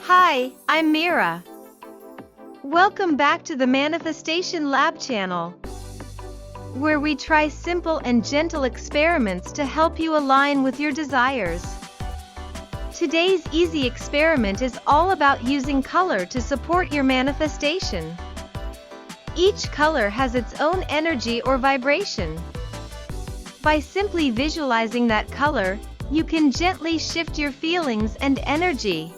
Hi, I'm Mira. Welcome back to the Manifestation Lab channel, where we try simple and gentle experiments to help you align with your desires. Today's easy experiment is all about using color to support your manifestation. Each color has its own energy or vibration. By simply visualizing that color, you can gently shift your feelings and energy.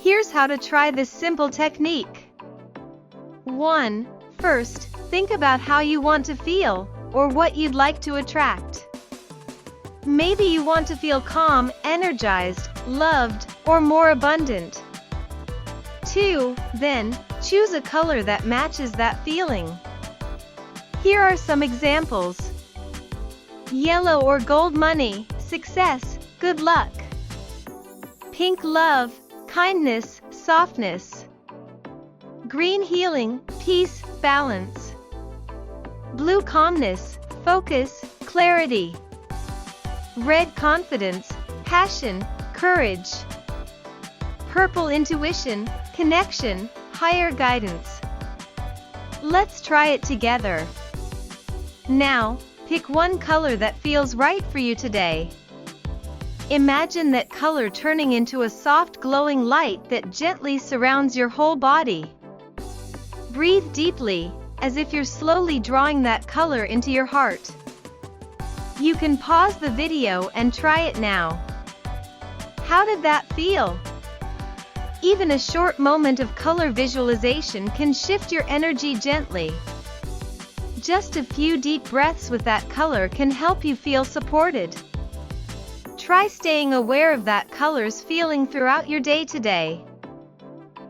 Here's how to try this simple technique. 1. First, think about how you want to feel, or what you'd like to attract. Maybe you want to feel calm, energized, loved, or more abundant. 2. Then, choose a color that matches that feeling. Here are some examples. Yellow or gold money, success, good luck. Pink love, kindness, softness. Green healing, peace, balance. Blue calmness, focus, clarity. Red confidence, passion, courage. Purple intuition, connection, higher guidance. Let's try it together. Now, pick one color that feels right for you today. Imagine that color turning into a soft glowing light that gently surrounds your whole body. Breathe deeply, as if you're slowly drawing that color into your heart. You can pause the video and try it now. How did that feel? Even a short moment of color visualization can shift your energy gently. Just a few deep breaths with that color can help you feel supported. Try staying aware of that color's feeling throughout your day today.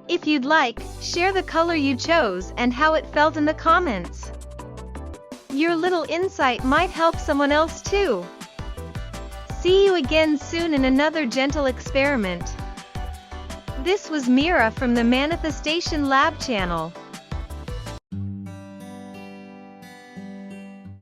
If you'd like, share the color you chose and how it felt in the comments. Your little insight might help someone else too. See you again soon in another gentle experiment. This was Mira from the Manifestation Lab channel.